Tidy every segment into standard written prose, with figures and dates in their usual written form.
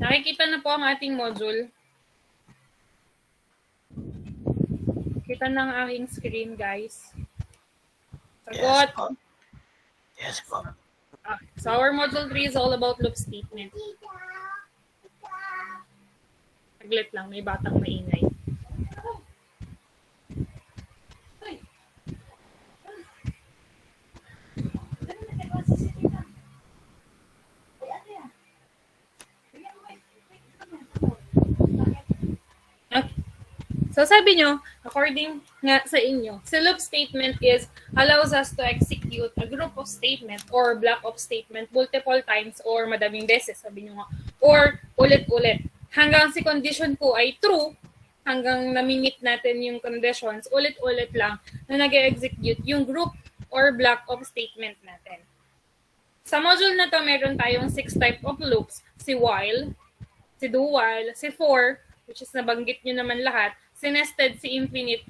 Nakikita na po ang ating module. Kita na ang aking screen, guys. Sagot. Yes po. Yes po. So our module 3 is all about loop statement. Saglit lang, may batang maingay. So sabi nyo, according nga sa inyo, si loop statement is allows us to execute a group of statement or block of statement multiple times or madaming beses, sabi nyo nga. Or ulit-ulit. Hanggang si condition po ay true, hanggang namimit natin yung conditions, ulit-ulit lang na nag-execute yung group or block of statement natin. Sa module na to, meron tayong 6 type of loops. Si while, si do while, si for, which is nabanggit nyo naman lahat, si nested, si infinite,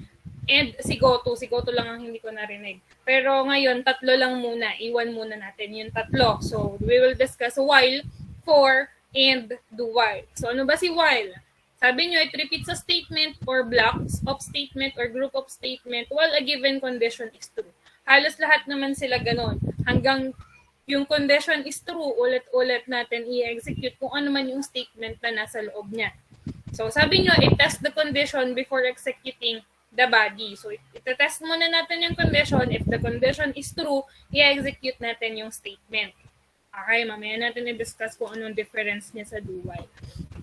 and si goto. Si goto lang ang hindi ko narinig. Pero ngayon, tatlo lang muna. Iwan muna natin yung tatlo. So, we will discuss while, for, and do while. So, ano ba si while? Sabi nyo, it repeats a statement or blocks of statement or group of statement while a given condition is true. Halos lahat naman sila ganon. Hanggang yung condition is true, ulit-ulit natin i-execute kung ano man yung statement na nasa loob niya. So, sabi nyo, i-test the condition before executing the body. So, iti-test muna natin yung condition. If the condition is true, i-execute natin yung statement. Okay, mamaya natin i-discuss kung anong difference niya sa do while.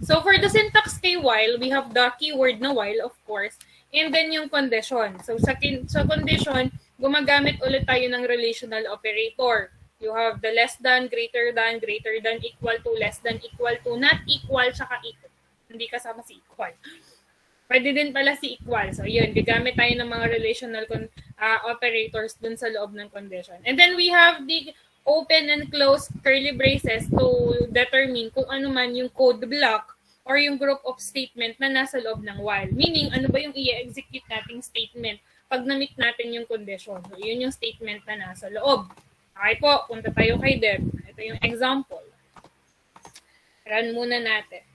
So, for the syntax kay while, we have the keyword na while, of course, and then yung condition. So, sa condition, gumagamit ulit tayo ng relational operator. You have the less than, greater than, equal to, less than, equal to, not equal, tsaka equal. Hindi kasama si equal. Pwede din pala si equal. So, yun. Gagamit tayo ng mga relational operators dun sa loob ng condition. And then, we have the open and close curly braces to determine kung ano man yung code block or yung group of statement na nasa loob ng while. Meaning, ano ba yung i-execute nating statement pag na-meet natin yung condition. So, yun yung statement na nasa loob. Okay po, punta tayo kay Deb. Ito yung example. Run muna natin.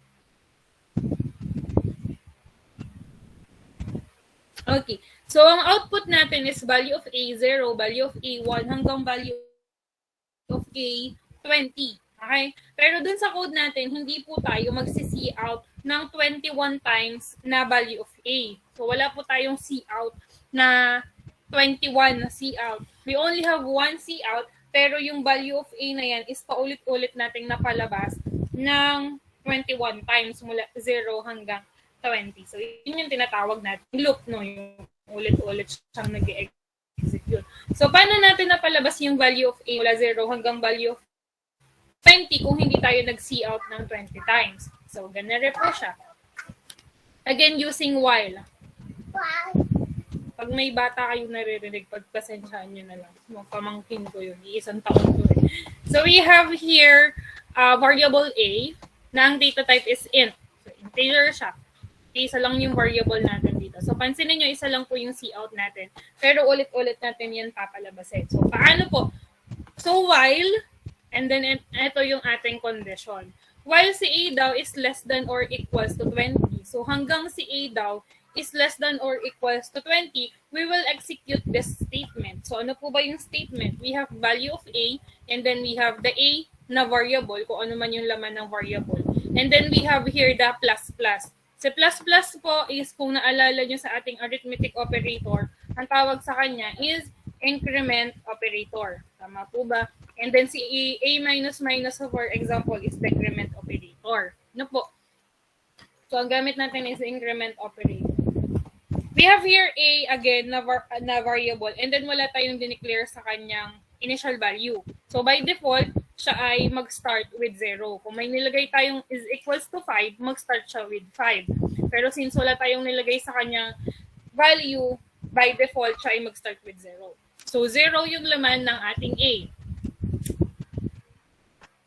Okay. So, ang output natin is value of A 0, value of A 1, hanggang value of A 20. Okay? Pero dun sa code natin, hindi po tayo magsi-see out ng 21 times na value of A. So, wala po tayong see out na 21 na see out. We only have one see out, pero yung value of A na yan is paulit-ulit nating napalabas ng 21 times mula 0 hanggang 20. So, yun yung tinatawag natin loop, no? Yung ulit-ulit siyang nag-execute. So, paano natin napalabas yung value of A mula 0 hanggang value of 20 kung hindi tayo nag-see out ng 20 times? So, ganun po siya. Again, using while. Pag may bata kayong naririnig, pagpasensyahan nyo na lang. Pamangkin ko yun. Iisang taon ko eh. So, we have here variable A na ang data type is int. So, integer siya. Isa lang yung variable natin dito. So, pansinin nyo, isa lang po yung cout natin. Pero ulit-ulit natin yan papalabasin. So, paano po? So, while, and then ito yung ating condition. While si A daw is less than or equals to 20. So, hanggang si A daw is less than or equals to 20, we will execute this statement. So, ano po ba yung statement? We have value of A, and then we have the A na variable, kung ano man yung laman ng variable. And then we have here the plus plus. Si plus plus po is, kung naalala nyo sa ating arithmetic operator, ang tawag sa kanya is increment operator. Tama po ba? And then si A minus minus, for example, is decrement operator. Ano po? So, ang gamit natin is increment operator. We have here A, again, na variable, and then wala tayong dineclare sa kanyang initial value. So, by default, siya ay mag-start with 0. Kung may nilagay tayong is equals to 5, mag-start siya with 5. Pero since wala tayong nilagay sa kanyang value, by default, siya ay mag-start with 0. So, 0 yung laman ng ating A.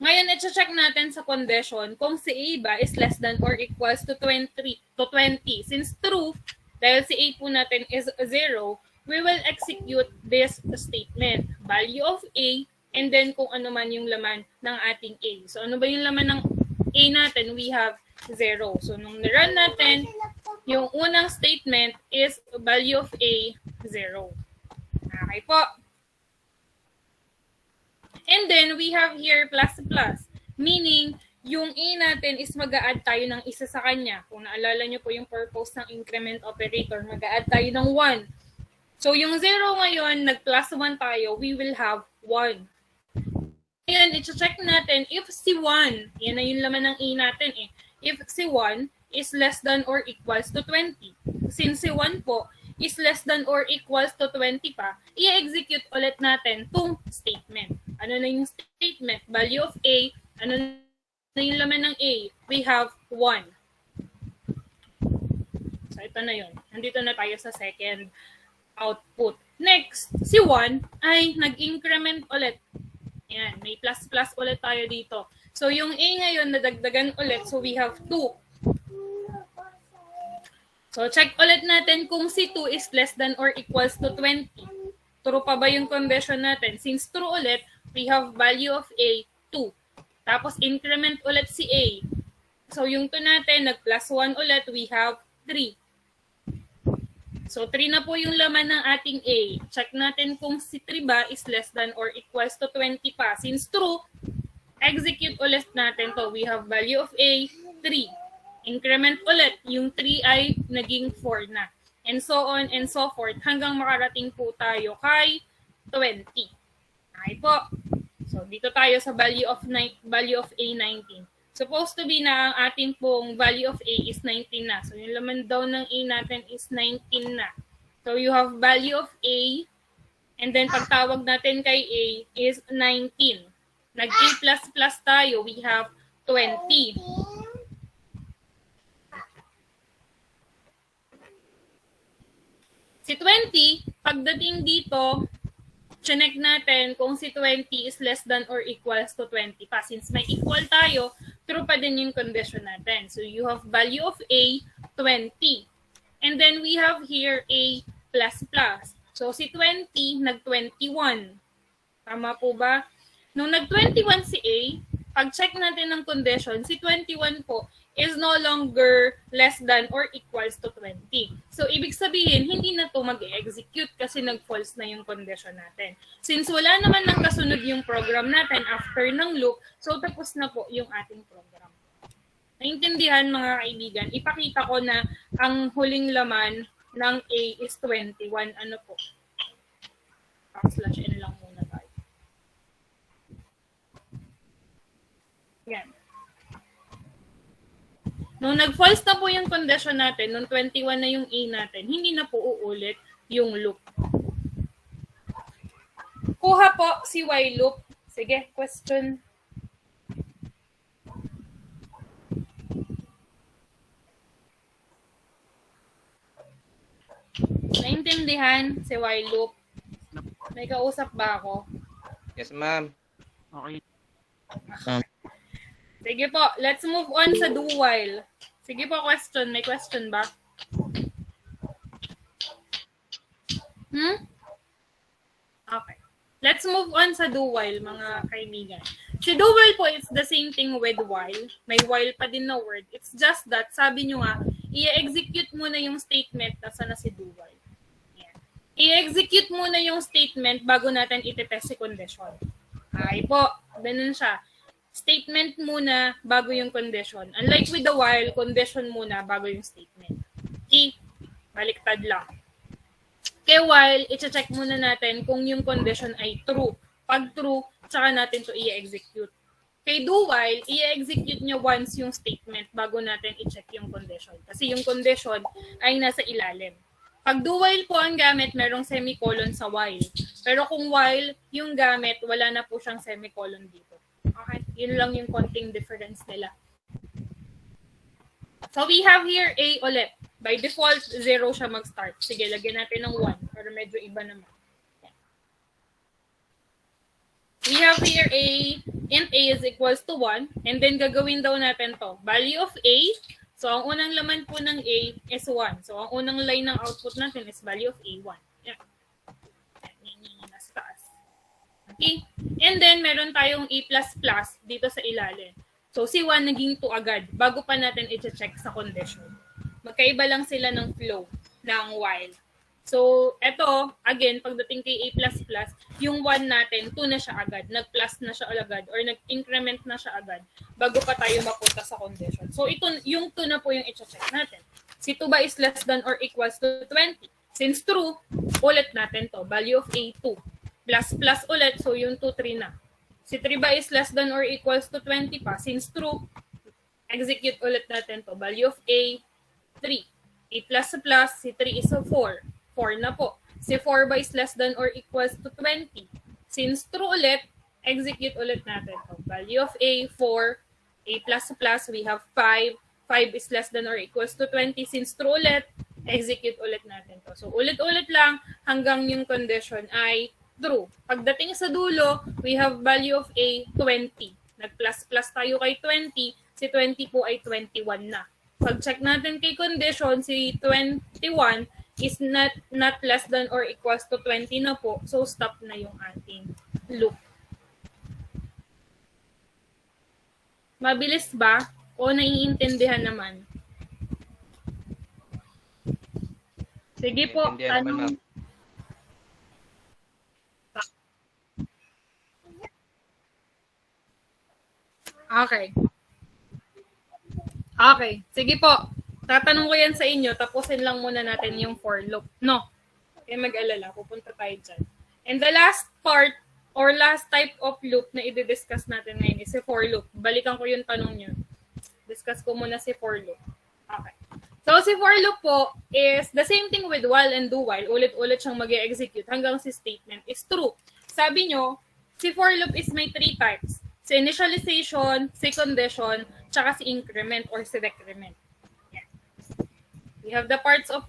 Ngayon, i-check natin sa condition kung si A ba is less than or equals to 20. Since true, dahil si A po natin is 0, we will execute this statement. Value of A, and then kung ano man yung laman ng ating A. So, ano ba yung laman ng A natin, we have 0. So, nung nirun natin, yung unang statement is value of A, 0. Okay po. And then, we have here plus plus. Meaning, yung A natin is mag-a-add tayo ng isa sa kanya. Kung naalala nyo po yung purpose ng increment operator, mag-a-add tayo ng 1. So, yung 0 ngayon, nag-plus 1 tayo, we will have 1. Ngayon, i-check natin if si 1, yan na yung laman ng A natin eh, if si 1 is less than or equals to 20. Since si 1 po is less than or equals to 20 pa, i-execute ulit natin itong statement. Ano na yung statement? Value of A, ano na yung laman ng A? We have 1. So, ito na yun. Nandito na tayo sa second output. Next, si 1 ay nag-increment ulit. Yan, may plus plus ulit tayo dito. So, yung A ngayon, nadagdagan ulit. So, we have 2. So, check ulit natin kung si 2 is less than or equals to 20. True pa ba yung condition natin? Since true ulit, we have value of A, 2. Tapos, increment ulit si A. So, yung 2 natin, nag-plus 1 ulit, we have 3. So, 3 na po yung laman ng ating A. Check natin kung si 3 ba is less than or equals to 20 pa. Since true, execute ulit natin to. We have value of A, 3. Increment ulit. Yung 3 ay naging 4 na. And so on and so forth hanggang makarating po tayo kay 20. Okay po. So, dito tayo sa value of A, 19. Supposed to be na ang ating pong value of A is 19 na. So, yung laman daw ng A natin is 19 na. So, you have value of A, and then pagtawag natin kay A is 19. Nag-A++ tayo, we have 20. Si 20, pagdating dito, check natin kung si 20 is less than or equals to 20 pa. Since may equal tayo, true pa din yung condition natin. So, you have value of A, 20. And then, we have here A++. So, si 20, nag-21. Tama po ba? Nung nag-21 si A, pag-check natin ng condition, si 21 po is no longer less than or equals to 20. So, ibig sabihin, hindi na to mag-execute kasi nag-false na yung condition natin. Since wala naman nang kasunod yung program natin after ng loop, so tapos na po yung ating program. Naintindihan mga kaibigan, ipakita ko na ang huling laman ng A is 21. Ano po? \n lang muna tayo. Yan. Nung nag-false na po yung condition natin, nung 21 na yung A natin, hindi na po uulit yung loop. Kuha po si while loop. Sige, question. Naintindihan si while loop? May kausap ba ako? Yes, ma'am. Okay. Sige po, let's move on sa do while. Sige po, question. May question ba? Okay. Let's move on sa do while, mga kaibigan. Si do while po, it's the same thing with while. May while pa din na word. It's just that, sabi nyo nga, i-execute muna yung statement nasa na si do while. Yan. I-execute muna yung statement bago natin itetest si condition. Okay po, ganun siya. Statement muna bago yung condition. Unlike with the while, condition muna bago yung statement. Okay? Baliktad lang. Kaya while, i-check muna natin kung yung condition ay true. Pag true, tsaka natin to i-execute. Kay do while, i-execute nyo once yung statement bago natin i-check yung condition. Kasi yung condition ay nasa ilalim. Pag do while po ang gamit, merong semicolon sa while. Pero kung while yung gamit, wala na po siyang semicolon dito. Okay? Yun lang yung konting difference nila. So, we have here A ulit. By default, 0 siya mag-start. Sige, lagyan natin ng 1 para medyo iba naman. We have here A, int A is equals to 1. And then, gagawin daw natin to. Value of A. So, ang unang laman po ng A is 1. So, ang unang line ng output natin is value of A, 1. Yan. Nasa taas. Okay? And then, meron tayong A++ dito sa ilalim. So, si 1 naging 2 agad bago pa natin i-check sa condition. Magkaiba lang sila ng flow ng while. So, eto, again, pagdating kay A++, yung 1 natin, 2 na siya agad. Nag-plus na siya agad or nag-increment na siya agad bago pa tayo mapunta sa condition. So, ito, yung 2 na po yung i-check natin. Si 2 ba is less than or equals to 20? Since true, ulit natin to. Value of A, 2. Plus ulit, so yung 2, 3 na. Si 3 ba is less than or equals to 20 pa? Since true, execute ulit natin to. Value of A, 3. A plus, si 3 is a 4. 4 na po. Si 4 ba is less than or equals to 20? Since true ulit, execute ulit natin to. Value of A, 4. A plus, we have 5. 5 is less than or equals to 20. Since true ulit, execute ulit natin to. So, ulit-ulit lang hanggang yung condition ay true. Pagdating sa dulo, we have value of A, 20. Nag-plus tayo kay 20. Si 20 po ay 21 na. Pag-check natin kay condition, si 21 is not less than or equals to 20 na po. So, stop na yung ating loop. Mabilis ba? O naiintindihan naman? Sige po, tanong. Okay. Okay. Sige po. Tatanong ko yan sa inyo. Tapusin lang muna natin yung for loop. No. Kaya mag-alala. Pupunta tayo dyan. And the last part or last type of loop na i-discuss natin ngayon is si for loop. Balikan ko yung tanong nyo. Discuss ko muna si for loop. Okay. So, si for loop po is the same thing with while and do while. Ulit-ulit siyang mag-execute hanggang si statement is true. Sabi nyo, si for loop is may 3 types. Si initialization, si condition, tsaka si increment or si decrement. Yeah. We have the parts of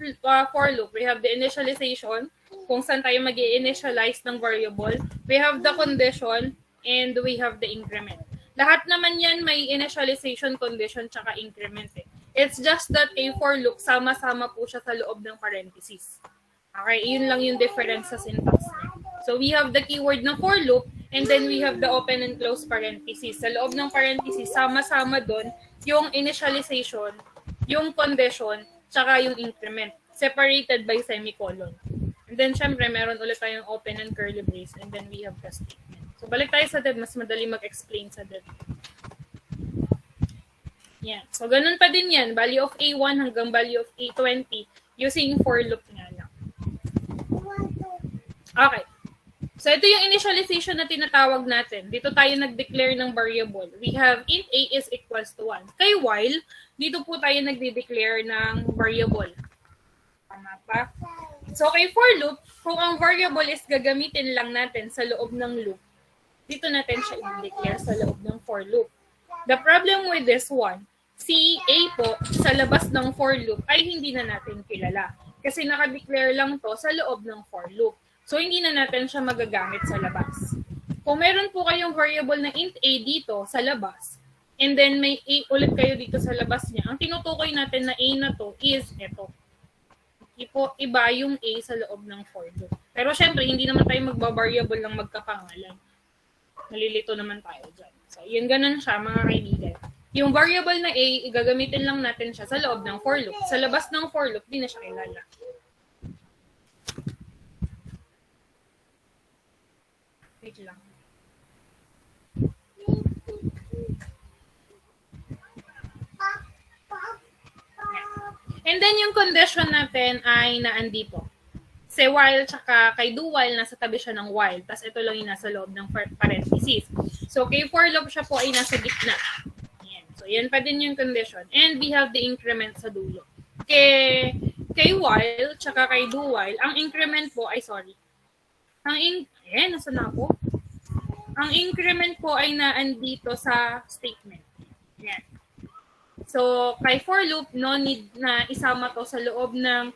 for loop. We have the initialization, kung saan tayo mag-i-initialize ng variable. We have the condition, and we have the increment. Lahat naman yan may initialization, condition, tsaka increment. It's just that a for loop, sama-sama po siya sa loob ng parentheses. Okay, yun lang yung difference sa syntax. So we have the keyword ng for loop, and then we have the open and close parentheses. Sa loob ng parentheses, sama-sama doon yung initialization, yung condition, tsaka yung increment, separated by semicolon. And then, syempre, meron ulit tayong open and curly brace, and then we have the statement. So, balik tayo sa dev. Mas madali mag-explain sa dev. Yan. So, ganun pa din yan. Value of A1 hanggang value of A20 using for loop nga lang. Okay. So, ito yung initialization na tinatawag natin. Dito tayo nag-declare ng variable. We have int a is equals to 1. Kay while, dito po tayo nag-declare ng variable. Tama pa? So, kay for loop, kung ang variable is gagamitin lang natin sa loob ng loop, dito natin siya i-declare sa loob ng for loop. The problem with this one, si A po sa labas ng for loop ay hindi na natin kilala. Kasi naka-declare lang to sa loob ng for loop. So, hindi na natin siya magagamit sa labas. Kung meron po kayong variable na int a dito sa labas, and then may a ulit kayo dito sa labas niya, ang tinutukoy natin na a na to is ito. Iba yung a sa loob ng for loop. Pero syempre, hindi naman tayo magba-variable ng magkapangalan. Nalilito naman tayo dyan. So, yun ganun siya, mga kaibigan. Yung variable na a, igagamitin lang natin siya sa loob ng for loop. Sa labas ng for loop, di na siya kilala. Wait lang. And then yung condition natin ay naandito. Si while tsaka kay do while, nasa tabi siya ng while. Tapos ito lang yung nasa loob ng parentheses. So kay for loop siya po ay nasa gitna. Ayan. So yan pa din yung condition. And we have the increment sa dulo. Kay while tsaka kay do while, ang increment po ay nasa na po. Ang increment po ay naandito sa statement. Yan. So, kay for loop, no need na isama to sa loob ng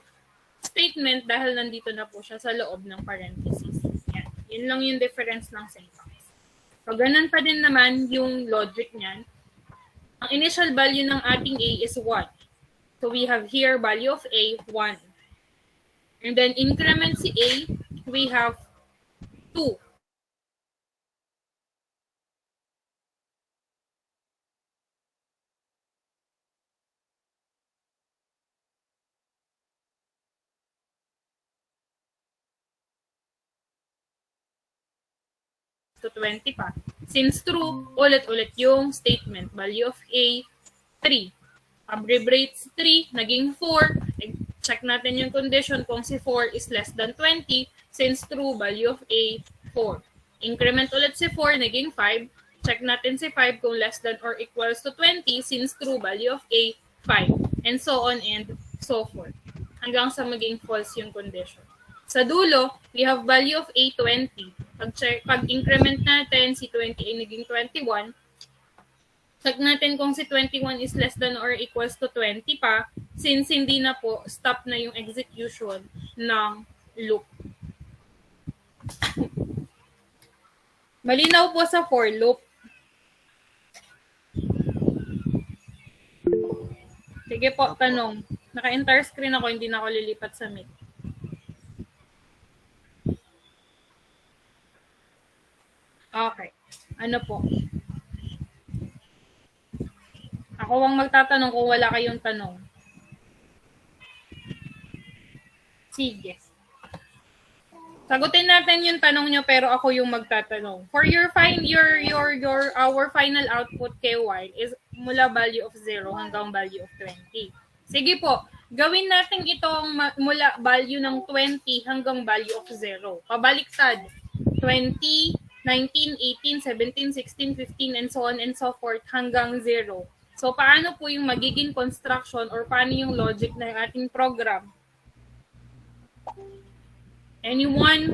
statement dahil nandito na po siya sa loob ng parentheses. Yan. Yun lang yung difference ng syntax. So, ganun pa din naman yung logic niyan. Ang initial value ng ating A is 1. So, we have here value of A, 1. And then, increment si A, we have 2. to 20 pa. Since true, ulit-ulit yung statement. Value of A, 3. Abbreviates 3, naging 4. Check natin yung condition kung si 4 is less than 20. Since true, value of A, 4. Increment ulit si 4, naging 5. Check natin si 5 kung less than or equals to 20. Since true, value of A, 5. And so on and so forth. Hanggang sa maging false yung condition. Sa dulo, we have value of A, 20. Pag-increment natin, si 20 ay naging 21. Check natin kung si 21 is less than or equals to 20 pa. Since hindi na po, stop na yung execution ng loop. Malinaw po sa for loop. Sige po, tanong. Naka-entire screen ako, hindi na ako lilipat sa Meet. Okay. Ano po? Ako ang magtatanong kung wala kayong tanong. Sige. Sagutin natin yung tanong nyo pero ako yung magtatanong. For our final output kay while is mula value of 0 hanggang value of 20. Sige po. Gawin natin itong mula value ng 20 hanggang value of 0. Pabaliktad. 20, 19, 18, 17, 16, 15, and so on and so forth hanggang 0. So, paano po yung magiging construction or paano yung logic ng ating program? Anyone?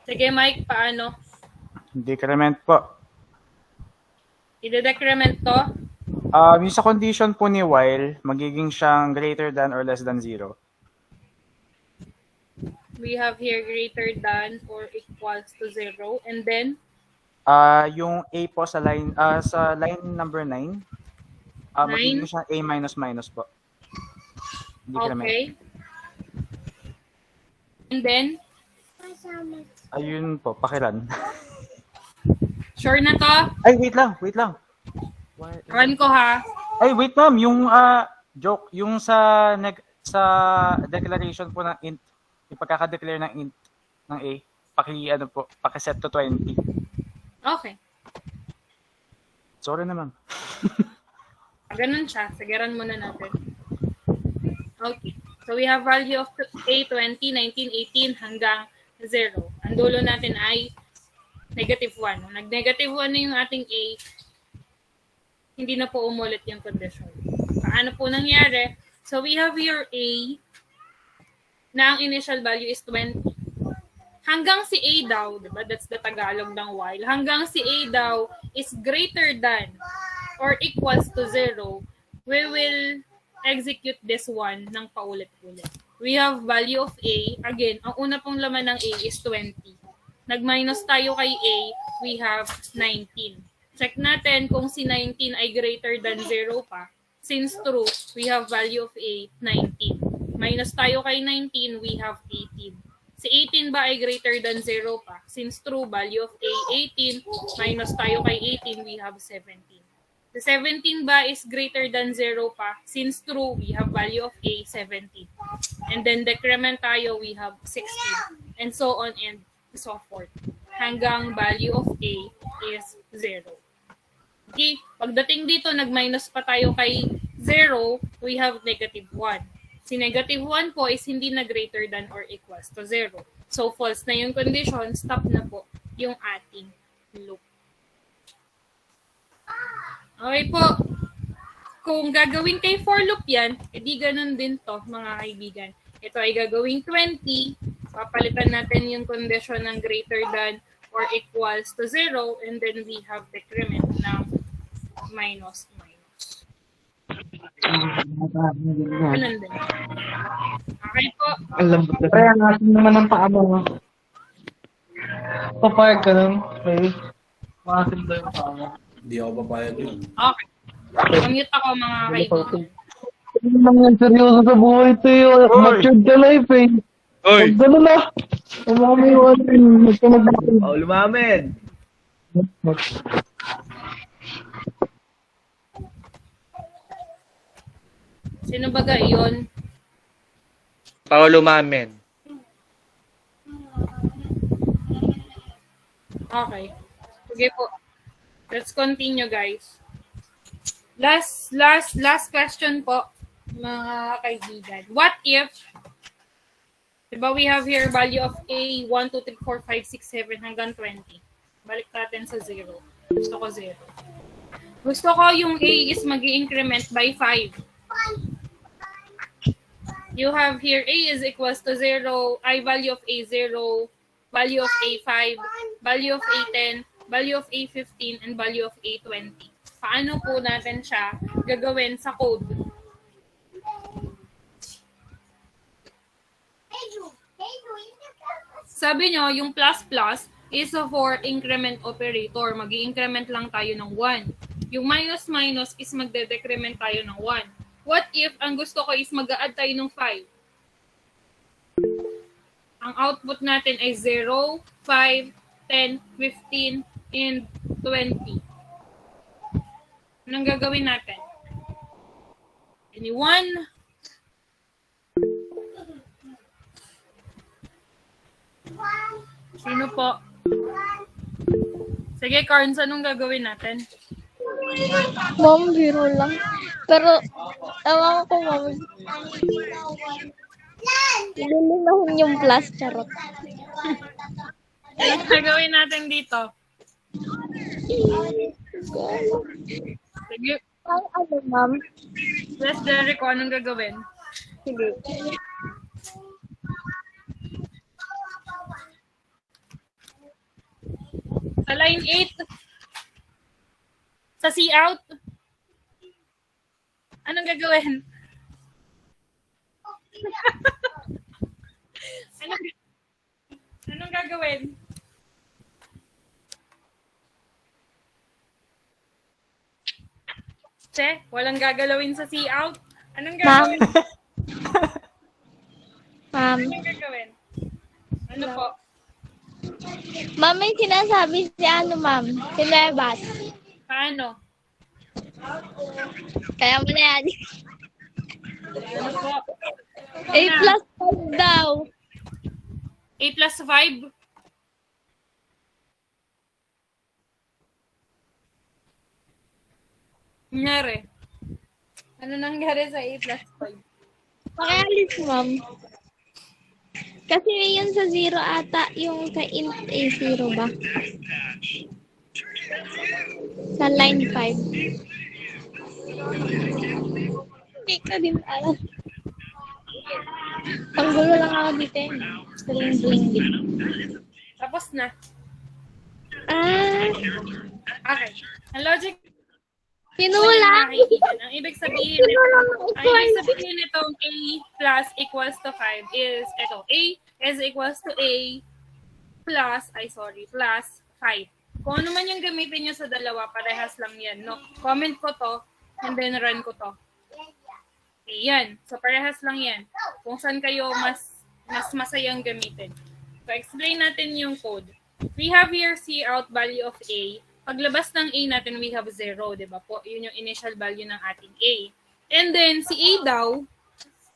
Sige, Mike, paano? Decrement po. I-decrement to? Yung sa condition po ni while, magiging siyang greater than or less than 0. We have here greater than or equals to 0. And then? Yung A po sa line number 9, magiging siyang A minus po. Decrement. Okay. And then? Ayun po, pakiran. Sure na to? Ay, wait lang. Run ko ha. Ay, wait ma'am, yung joke, yung sa declaration po ng int, yung pagkaka-declare ng int ng A, paki-set to 20. Okay. Sorry na ma'am. Ganun siya. Sige, run muna natin. Okay. So, we have value of A, 20, 19, 18 hanggang 0. Ang dulo natin ay negative 1. Nung nag-negative 1 na yung ating A, hindi na po umulit yung condition. Paano po nangyari? So, we have your A na ang initial value is 20. Hanggang si A daw, diba? That's the Tagalog ng while. Hanggang si A daw is greater than or equals to 0, we will execute this one ng paulit-ulit. We have value of A. Again, ang una pong laman ng A is 20. Nag-minus tayo kay A, we have 19. Check natin kung si 19 ay greater than 0 pa. Since true, we have value of A, 19. Minus tayo kay 19, we have 18. Si 18 ba ay greater than 0 pa? Since true, value of A, 18. Minus tayo kay 18, we have 17. The 17 ba is greater than 0 pa? Since true, we have value of A, 17. And then decrement tayo, we have 16. And so on and so forth. Hanggang value of A is 0. Okay, pagdating dito, nag-minus pa tayo kay 0, we have negative 1. Si negative 1 po is hindi na greater than or equals to 0. So, false na yung condition, stop na po yung ating loop. Okay po. Kung gagawin kay for loop yan, edi ganun din to, mga kaibigan. Ito ay gagawing 20, papalitan natin yung condition ng greater than or equals to 0, and then we have decrement ng minus. Ganun din. Okay po. Alam mo, pre, ang asin naman ng paa mo. Papayag ka nun, pre. Maasin daw yung paa mo. Hindi ako papayag nun. Okay. Mamute ako, mga kaibigan. Hindi naman yan seryoso sa buhay tayo. Matured ka life eh. Oy! Huwag gano'n na. Umamiwan rin. Oh, lumamed! Sino ba iyon? Paulo Mamen. Okay. Sige po. Let's continue, guys. Last question po, mga kaibigan. What if, diba we have here value of A, 1, 2, 3, 4, 5, 6, 7, hanggang 20. Balik natin sa 0. Gusto ko 0. Gusto ko yung A is mag-increment by 5. You have here A is equals to 0, value of A 0, value of A 5, value of A 10, value of A 15, and value of A 20. Paano po natin siya gagawin sa code? Sabi nyo, yung plus plus is for increment operator. Mag-i-increment lang tayo ng 1. Yung minus minus is magde-decrement tayo ng 1. What if ang gusto ko is mag-a-add tayo ng 5? Ang output natin ay 0, 5, 10, 15, and 20. Anong gagawin natin? Anyone? Sino po? Sige, Carns, anong gagawin natin? Ma'am, biro lang. Pero, ewan ko, ma'am. Lilinahin yung plus, charot. Anong gagawin natin dito? Sige, Ang ano, ma'am? let's Jericho, anong gagawin? Sige. Sa line 8, sa C out, anong gagawin? Anong gagawin? Che, walang gagalawin sa C out. Anong Ma'am. gagawin? Ma'am. Anong gagawin? Ano po? Ma'am, may sinasabi si ano, ma'am? Si Lebas. Paano? Kaya mo na yan. Ano po? A plus 5 daw. A plus 5? Nangyari? Ano nangyari sa A plus 5? Pakialis, ma'am. Kasi yun sa 0 ata, yung sa int A0 ba? Sa line 5. Hindi ka din alam. Ang gulo lang ako dito eh. Bling din. Tapos na. Ah, Okay. Ang logic pinulang. ang ibig sabihin Pinulang ang ang ibig equal. sabihin nitong A plus equals to 5 is ito. A is equals to A plus 5. Kung ano man yung gamitin nyo sa dalawa, parehas lang yan. No? Comment ko to, and then run ko to. Okay, yan. So, parehas lang yan. Kung saan kayo mas masayang gamitin. So, explain natin yung code. We have here C out value of A. Paglabas ng A natin, we have 0, di ba po? Yun yung initial value ng ating A. And then, si A daw,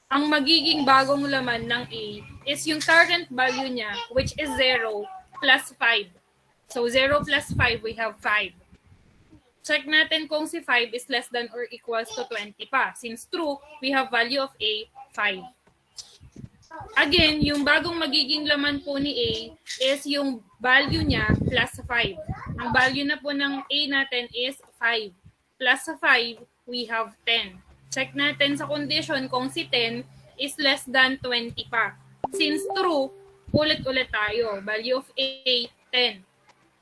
ang magiging bagong laman ng A is yung current value niya, which is 0 plus 5. So, 0 plus 5, we have 5. Check natin kung si 5 is less than or equals to 20 pa. Since true, we have value of A, 5. Again, yung bagong magiging laman po ni A is yung value niya plus 5. Ang value na po ng A natin is 5. Plus 5, we have 10. Check natin sa condition kung si 10 is less than 20 pa. Since true, ulit-ulit tayo. Value of A, 10.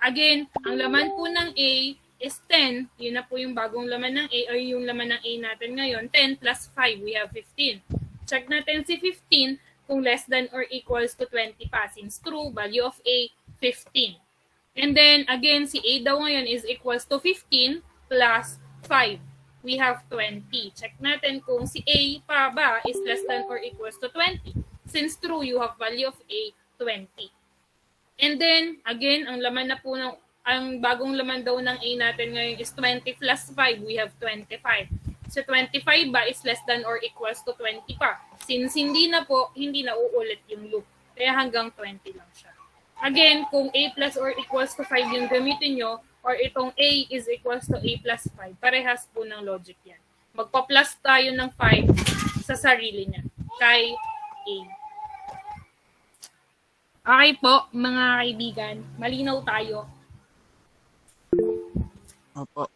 Again, ang laman po ng A is 10. Yun na po yung bagong laman ng A or yung laman ng A natin ngayon. 10 plus 5, we have 15. Check natin si 15 kung less than or equals to 20 pa. Since true, value of A, 15. And then, again, si A daw ngayon is equals to 15 plus 5. We have 20. Check natin kung si A pa ba is less than or equals to 20. Since true, you have value of A, 20. And then, again, ang laman na po ng, ang bagong laman daw ng A natin ngayon is 20 plus 5. We have 25. Si 25 ba is less than or equals to 20 pa. Since hindi na uulit yung loop. Kaya hanggang 20 lang siya. Again, kung a plus or equals to 5 yung gamitin nyo, or itong a is equals to a plus 5, parehas po ng logic yan. Magpa-plus tayo ng 5 sa sarili niya. Kay a. Okay po, mga kaibigan. Malinaw tayo. Opo.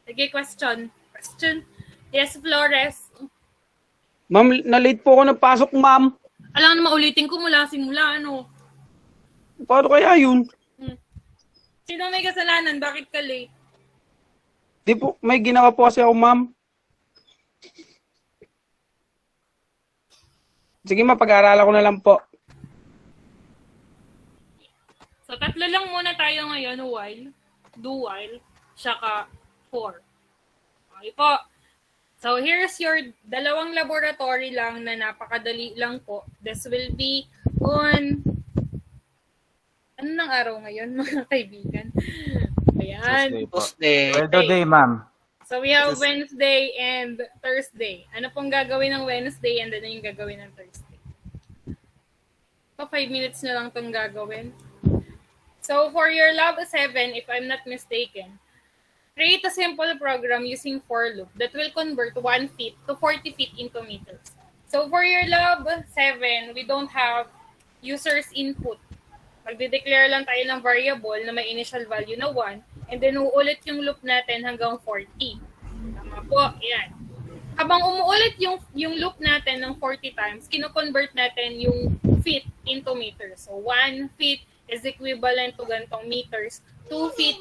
Sige, question. Yes, Flores. Ma'am, na-late po ako nagpasok, ma'am. Alam na maulitin ko mula simula, ano? Paano kaya yun? Sino may kasalanan? Bakit ka late? Di po, may ginawa po kasi ako, ma'am. Sige, mapag-aaralan ko na lang po. So, tatlo lang muna tayo ngayon, while, do while, tsaka for. Okay po. So, here's your dalawang laboratory lang na napakadali lang po. This will be on... Ano nang araw ngayon, mga kaibigan? Ayan. Tuesday po. Tuesday. Well, day, ma'am. So, we have Wednesday and Thursday. Ano pong gagawin ng Wednesday and ano yung gagawin ng Thursday? So, 5 minutes na lang itong gagawin. So, for your lab 7, if I'm not mistaken, create a simple program using for loop that will convert 1 feet to 40 feet into meters. So, for your lab 7, we don't have user's input. Magde-declare lang tayo ng variable na may initial value na 1 and then uulit yung loop natin hanggang 40. Tama po, yan. Habang umuulit yung loop natin ng 40 times, kino-convert natin yung feet into meters. So, 1 feet is equivalent to gantong meters. 2 feet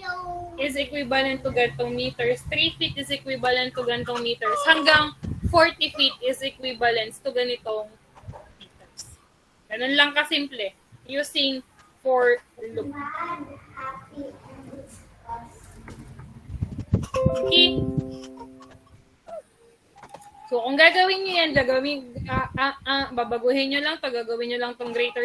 is equivalent to gantong meters. 3 feet is equivalent to gantong meters. Hanggang 40 feet is equivalent to ganitong meters. Ganun lang kasimple. Using for loop. Okay? So, kung gagawin nyo yan, babaguhin nyo lang to, gagawin nyo lang tong greater